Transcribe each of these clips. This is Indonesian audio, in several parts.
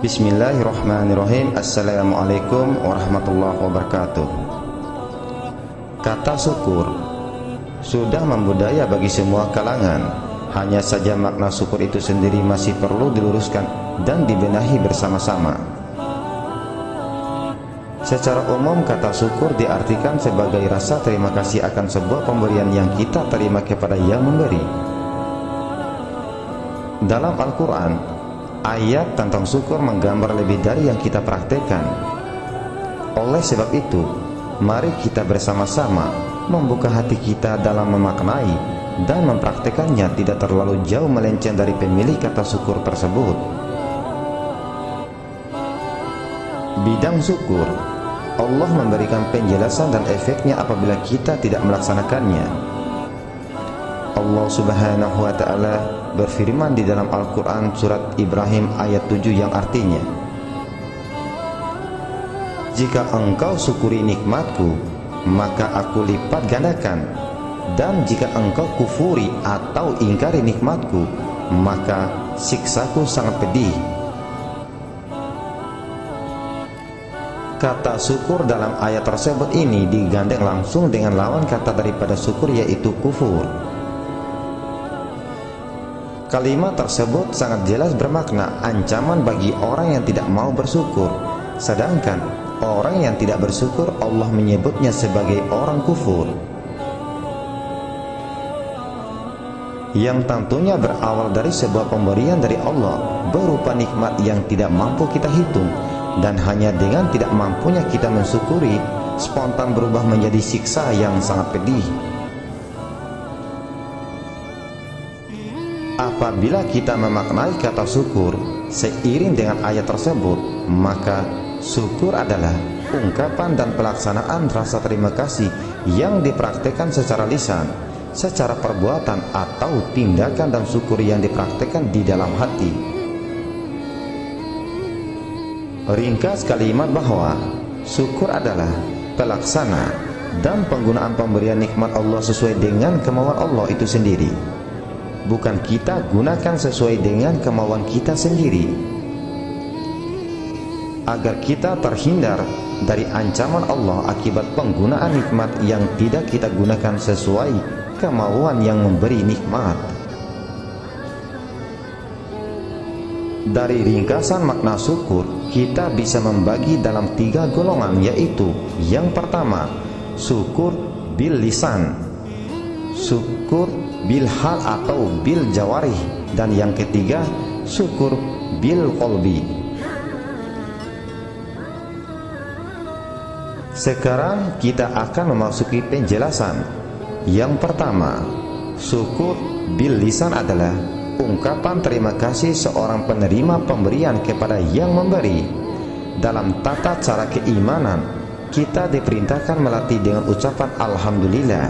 Bismillahirrahmanirrahim. Assalamualaikum warahmatullahi wabarakatuh. Kata syukur sudah membudaya bagi semua kalangan. Hanya saja makna syukur itu sendiri masih perlu diluruskan dan dibenahi bersama-sama. Secara umum, kata syukur diartikan sebagai rasa terima kasih akan sebuah pemberian yang kita terima kepada yang memberi. Dalam Al-Quran, ayat tentang syukur menggambar lebih dari yang kita praktekkan. Oleh sebab itu, mari kita bersama-sama membuka hati kita dalam memaknai dan mempraktekannya tidak terlalu jauh melenceng dari pemilik kata syukur tersebut. Bidang syukur, Allah memberikan penjelasan dan efeknya apabila kita tidak melaksanakannya. Allah Subhanahu wa ta'ala berfirman di dalam Al-Quran surat Ibrahim ayat 7 yang artinya, jika engkau syukuri nikmatku, maka aku lipat gandakan, dan jika engkau kufuri atau ingkari nikmatku, maka siksaku sangat pedih. Kata syukur dalam ayat tersebut ini digandeng langsung dengan lawan kata daripada syukur, yaitu kufur. Kalimat tersebut sangat jelas bermakna ancaman bagi orang yang tidak mau bersyukur. Sedangkan orang yang tidak bersyukur, Allah menyebutnya sebagai orang kufur, yang tentunya berawal dari sebuah pemberian dari Allah berupa nikmat yang tidak mampu kita hitung, dan hanya dengan tidak mampunya kita mensyukuri, spontan berubah menjadi siksa yang sangat pedih. Apabila kita memaknai kata syukur seiring dengan ayat tersebut, maka syukur adalah ungkapan dan pelaksanaan rasa terima kasih yang dipraktekkan secara lisan, secara perbuatan, atau tindakan dan syukur yang dipraktekkan di dalam hati. Ringkas kalimat bahwa syukur adalah pelaksana dan penggunaan pemberian nikmat Allah sesuai dengan kemauan Allah itu sendiri, bukan kita gunakan sesuai dengan kemauan kita sendiri. Agar kita terhindar dari ancaman Allah akibat penggunaan nikmat yang tidak kita gunakan sesuai kemauan yang memberi nikmat. Dari ringkasan makna syukur, kita bisa membagi dalam 3 golongan, yaitu yang pertama, syukur bil lisan, syukur bil hal atau bil jawarih, dan yang ketiga, syukur bil qalbi. Sekarang kita akan memasuki penjelasan. Yang pertama, syukur bil lisan adalah ungkapan terima kasih seorang penerima pemberian kepada yang memberi. Dalam tata cara keimanan, kita diperintahkan melatih dengan ucapan alhamdulillah.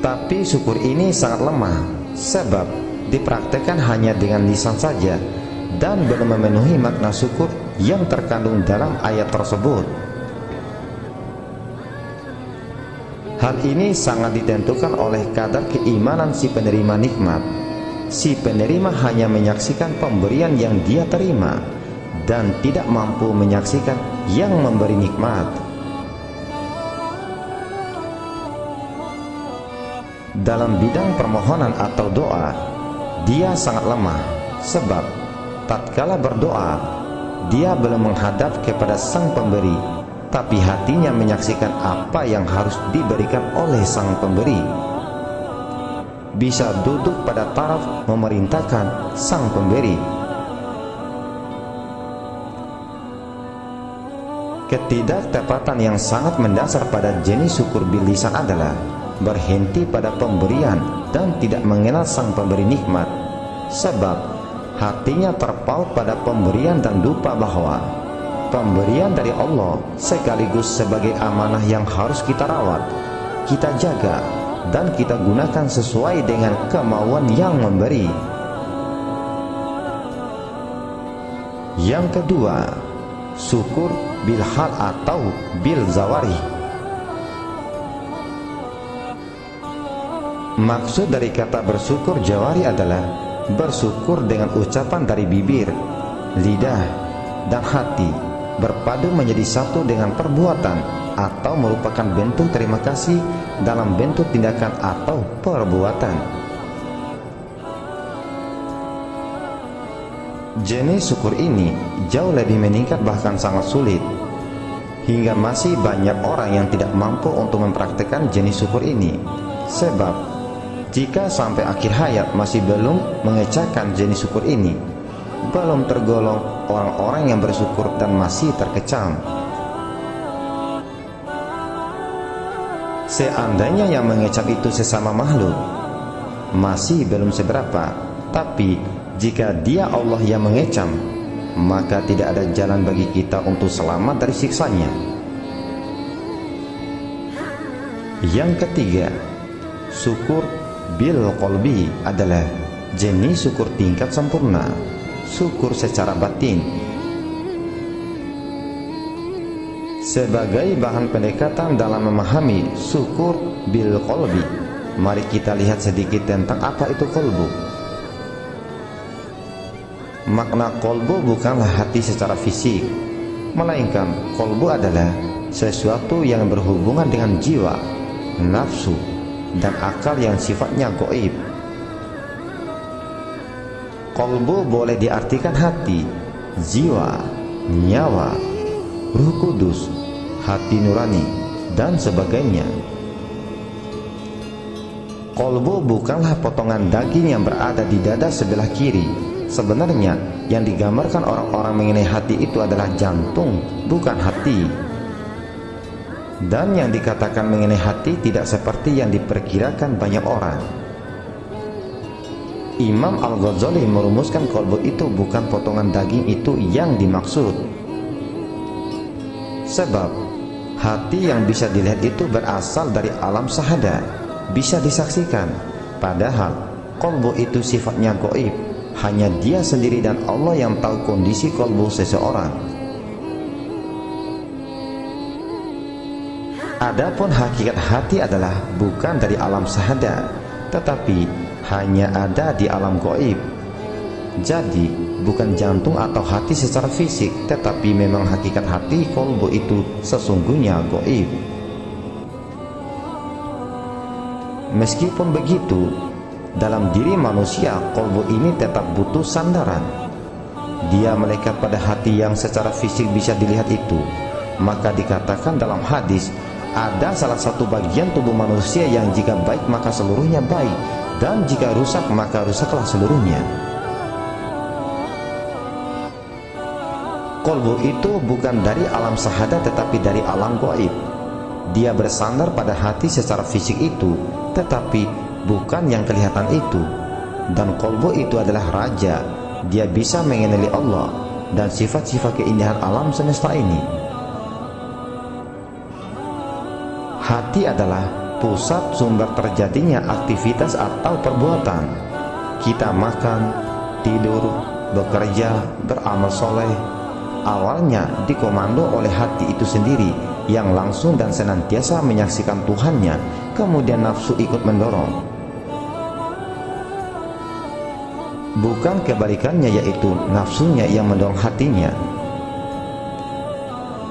Tapi syukur ini sangat lemah, sebab dipraktekkan hanya dengan lisan saja dan belum memenuhi makna syukur yang terkandung dalam ayat tersebut. Hal ini sangat ditentukan oleh kadar keimanan si penerima nikmat. Si penerima hanya menyaksikan pemberian yang dia terima dan tidak mampu menyaksikan yang memberi nikmat. Dalam bidang permohonan atau doa, dia sangat lemah, sebab tatkala berdoa, dia belum menghadap kepada sang pemberi, tapi hatinya menyaksikan apa yang harus diberikan oleh sang pemberi. Bisa duduk pada taraf memerintahkan sang pemberi. Ketidaktepatan yang sangat mendasar pada jenis syukur bil lisan adalah berhenti pada pemberian dan tidak mengenal sang pemberi nikmat, sebab hatinya terpaut pada pemberian dan lupa bahwa pemberian dari Allah sekaligus sebagai amanah yang harus kita rawat, kita jaga, dan kita gunakan sesuai dengan kemauan yang memberi. Yang kedua, syukur bil hal atau bil zawari. Maksud dari kata bersyukur jawari adalah bersyukur dengan ucapan dari bibir, lidah, dan hati berpadu menjadi satu dengan perbuatan atau merupakan bentuk terima kasih dalam bentuk tindakan atau perbuatan. Jenis syukur ini jauh lebih meningkat, bahkan sangat sulit, hingga masih banyak orang yang tidak mampu untuk mempraktikkan jenis syukur ini. Sebab jika sampai akhir hayat masih belum mengecakan jenis syukur ini, belum tergolong orang-orang yang bersyukur dan masih terkecam. Seandainya yang mengecap itu sesama makhluk, masih belum seberapa. Tapi jika dia Allah yang mengecam, maka tidak ada jalan bagi kita untuk selamat dari siksanya. Yang ketiga, syukur bil qalbi adalah jenis syukur tingkat sempurna, syukur secara batin. Sebagai bahan pendekatan dalam memahami syukur bil qalbi, mari kita lihat sedikit tentang apa itu qalbu. Makna qalbu bukanlah hati secara fisik, melainkan qalbu adalah sesuatu yang berhubungan dengan jiwa, nafsu, dan akal yang sifatnya gaib. Qalbu boleh diartikan hati, jiwa, nyawa, Ruh Kudus, hati nurani, dan sebagainya. Qalbu bukanlah potongan daging yang berada di dada sebelah kiri. Sebenarnya yang digambarkan orang-orang mengenai hati itu adalah jantung, bukan hati. Dan yang dikatakan mengenai hati tidak seperti yang diperkirakan banyak orang. Imam Al-Ghazali merumuskan qalbu itu bukan potongan daging itu yang dimaksud. Sebab hati yang bisa dilihat itu berasal dari alam syahada, bisa disaksikan. Padahal qalbu itu sifatnya gaib. Hanya dia sendiri dan Allah yang tahu kondisi qalbu seseorang. Adapun hakikat hati adalah bukan dari alam syahada, tetapi hanya ada di alam gaib. Jadi bukan jantung atau hati secara fisik, tetapi memang hakikat hati qalbu itu sesungguhnya gaib. Meskipun begitu, dalam diri manusia qalbu ini tetap butuh sandaran. Dia melekat pada hati yang secara fisik bisa dilihat itu. Maka dikatakan dalam hadis, ada salah satu bagian tubuh manusia yang jika baik maka seluruhnya baik, dan jika rusak maka rusaklah seluruhnya. Qalbu itu bukan dari alam syahada tetapi dari alam gaib. Dia bersandar pada hati secara fisik itu, tetapi bukan yang kelihatan itu. Dan qalbu itu adalah raja. Dia bisa mengenali Allah dan sifat-sifat keindahan alam semesta ini. Hati adalah pusat sumber terjadinya aktivitas atau perbuatan. Kita makan, tidur, bekerja, beramal soleh, awalnya dikomando oleh hati itu sendiri yang langsung dan senantiasa menyaksikan Tuhannya. Kemudian nafsu ikut mendorong. Bukan kebalikannya, yaitu nafsunya yang mendorong hatinya.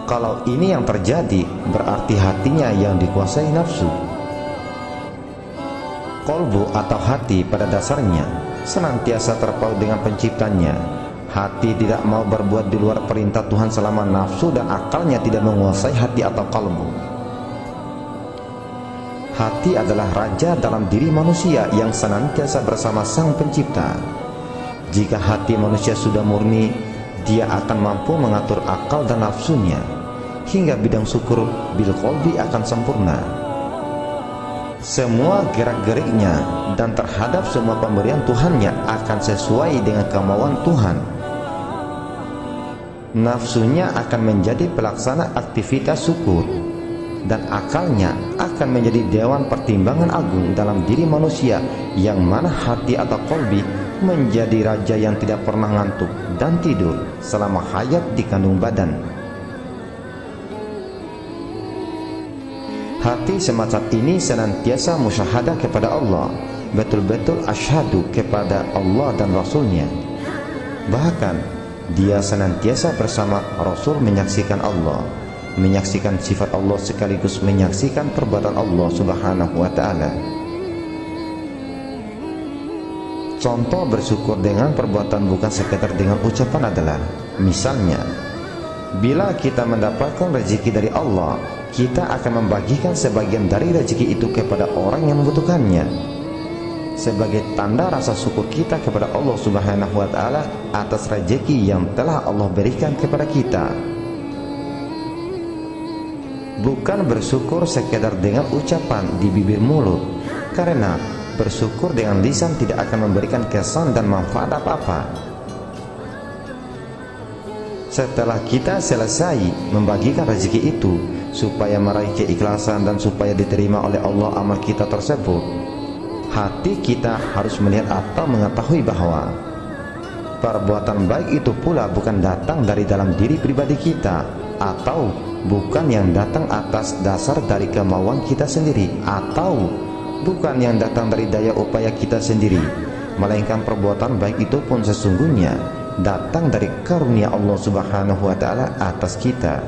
Kalau ini yang terjadi, berarti hatinya yang dikuasai nafsu. Qalbu atau hati pada dasarnya senantiasa terpaut dengan penciptanya. Hati tidak mau berbuat di luar perintah Tuhan selama nafsu dan akalnya tidak menguasai hati atau qalbu. Hati adalah raja dalam diri manusia yang senantiasa bersama Sang Pencipta. Jika hati manusia sudah murni, dia akan mampu mengatur akal dan nafsunya, hingga bidang syukur bil qalbi akan sempurna. Semua gerak-geriknya dan terhadap semua pemberian Tuhannya akan sesuai dengan kemauan Tuhan. Nafsunya akan menjadi pelaksana aktivitas syukur, dan akalnya akan menjadi dewan pertimbangan agung dalam diri manusia, yang mana hati atau qalbi menjadi raja yang tidak pernah ngantuk dan tidur selama hayat di kandung badan. Hati semacam ini senantiasa musyahadah kepada Allah, betul-betul asyhadu kepada Allah dan Rasulnya. Bahkan dia senantiasa bersama Rasul menyaksikan Allah, menyaksikan sifat Allah sekaligus menyaksikan perbuatan Allah Subhanahu wa ta'ala. Contoh bersyukur dengan perbuatan bukan sekedar dengan ucapan adalah, misalnya, bila kita mendapatkan rezeki dari Allah, kita akan membagikan sebagian dari rezeki itu kepada orang yang membutuhkannya, sebagai tanda rasa syukur kita kepada Allah Subhanahu wa ta'ala atas rezeki yang telah Allah berikan kepada kita. Bukan bersyukur sekedar dengan ucapan di bibir mulut, karena bersyukur dengan lisan tidak akan memberikan kesan dan manfaat apa-apa. Setelah kita selesai membagikan rezeki itu, supaya meraih keikhlasan dan supaya diterima oleh Allah amal kita tersebut, hati kita harus melihat atau mengetahui bahwa perbuatan baik itu pula bukan datang dari dalam diri pribadi kita, atau bukan yang datang atas dasar dari kemauan kita sendiri, atau bukan yang datang dari daya upaya kita sendiri, melainkan perbuatan baik itu pun sesungguhnya datang dari karunia Allah Subhanahu wa ta'ala atas kita.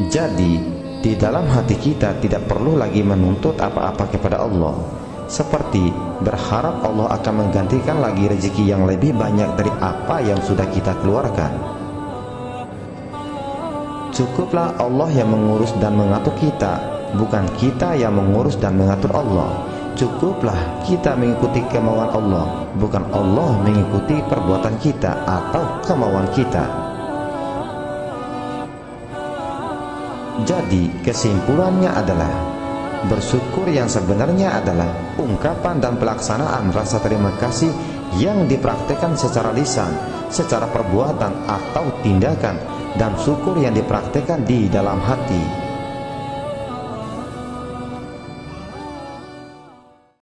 Jadi di dalam hati kita tidak perlu lagi menuntut apa-apa kepada Allah, seperti berharap Allah akan menggantikan lagi rezeki yang lebih banyak dari apa yang sudah kita keluarkan. Cukuplah Allah yang mengurus dan mengatur kita, bukan kita yang mengurus dan mengatur Allah. Cukuplah kita mengikuti kemauan Allah, bukan Allah mengikuti perbuatan kita atau kemauan kita. Jadi kesimpulannya adalah, bersyukur yang sebenarnya adalah ungkapan dan pelaksanaan rasa terima kasih yang dipraktikkan secara lisan, secara perbuatan atau tindakan, dan syukur yang dipraktikkan di dalam hati.